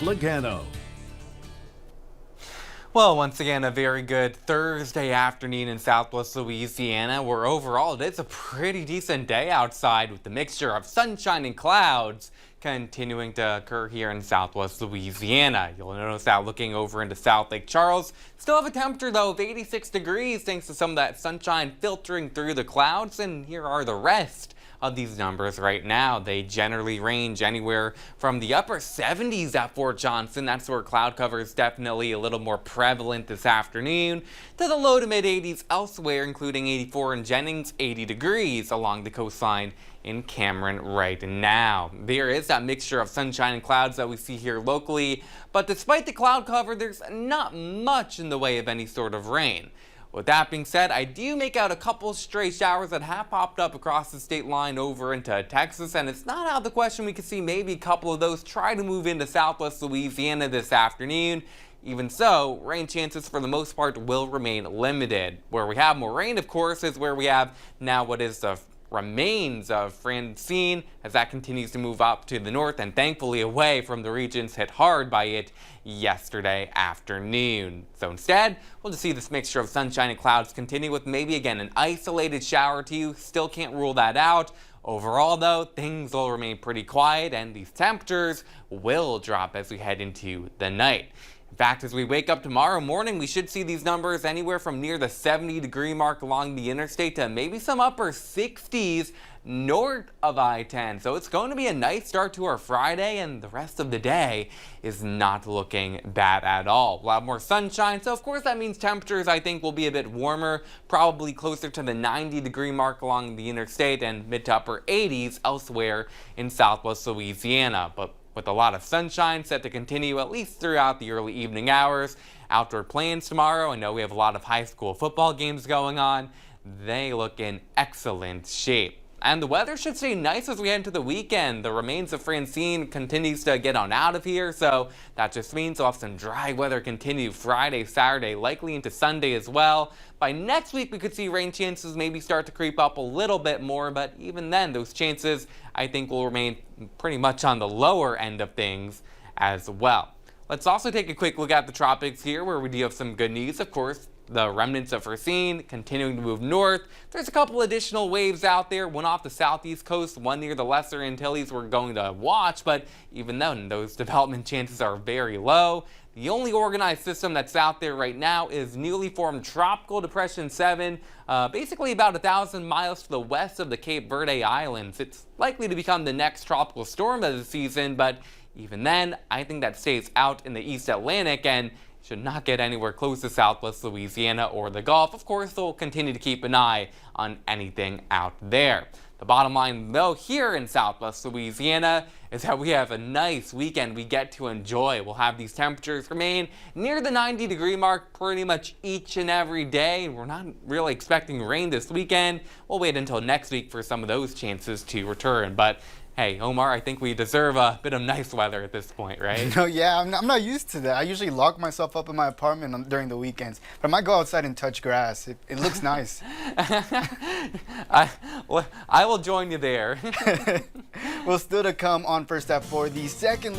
Logano. Well, once again, a very good Thursday afternoon in Southwest Louisiana, where overall it is a pretty decent day outside with the mixture of sunshine and clouds continuing to occur here in Southwest Louisiana. You'll notice that looking over into South Lake Charles, still have a temperature though of 86 degrees thanks to some of that sunshine filtering through the clouds, and here are the rest of these numbers right now. They generally range anywhere from the upper 70s at Fort Johnson. That's where cloud cover is definitely a little more prevalent this afternoon, to the low to mid 80s elsewhere, including 84 in Jennings, 80 degrees along the coastline in Cameron right now. There is that mixture of sunshine and clouds that we see here locally, but despite the cloud cover, there's not much in the way of any sort of rain. With that being said, I do make out a couple stray showers that have popped up across the state line over into Texas, and it's not out of the question we could see maybe a couple of those try to move into Southwest Louisiana this afternoon. Even so, rain chances for the most part will remain limited. Where we have more rain, of course, is where we have now what is the remains of Francine as that continues to move up to the north and thankfully away from the regions hit hard by it yesterday afternoon. So instead, we'll just see this mixture of sunshine and clouds continue with maybe again an isolated shower or two. Still can't rule that out. Overall though, things will remain pretty quiet and these temperatures will drop as we head into the night. In fact, as we wake up tomorrow morning, we should see these numbers anywhere from near the 70-degree mark along the interstate to maybe some upper 60s north of I-10. So it's going to be a nice start to our Friday, and the rest of the day is not looking bad at all. We'll have more sunshine, so of course that means temperatures I think will be a bit warmer, probably closer to the 90-degree mark along the interstate and mid to upper 80s elsewhere in Southwest Louisiana. But with a lot of sunshine set to continue at least throughout the early evening hours. Outdoor plans tomorrow, I know we have a lot of high school football games going on. They look in excellent shape. And the weather should stay nice as we head into the weekend. The remains of Francine continues to get on out of here, so that just means we'll have some dry weather continue Friday, Saturday, likely into Sunday as well. By next week, we could see rain chances maybe start to creep up a little bit more, but even then, those chances I think will remain pretty much on the lower end of things as well. Let's also take a quick look at the tropics here, where we do have some good news, of course. The remnants of Francine continuing to move north. There's a couple additional waves out there, one off the southeast coast, one near the Lesser Antilles we're going to watch, but even then, those development chances are very low. The only organized system that's out there right now is newly formed Tropical Depression 7, basically about 1,000 miles to the west of the Cape Verde Islands. It's likely to become the next tropical storm of the season, but even then, I think that stays out in the East Atlantic and should not get anywhere close to Southwest Louisiana or the Gulf. Of course, they'll continue to keep an eye on anything out there. The bottom line, though, here in Southwest Louisiana is that we have a nice weekend we get to enjoy. We'll have these temperatures remain near the 90-degree mark pretty much each and every day. We're not really expecting rain this weekend. We'll wait until next week for some of those chances to return. But hey, Omar, I think we deserve a bit of nice weather at this point, right? No, yeah, I'm not used to that. I usually lock myself up in my apartment during the weekends. But I might go outside and touch grass. It looks nice. I will join you there. Well, still to come on First at 4, the second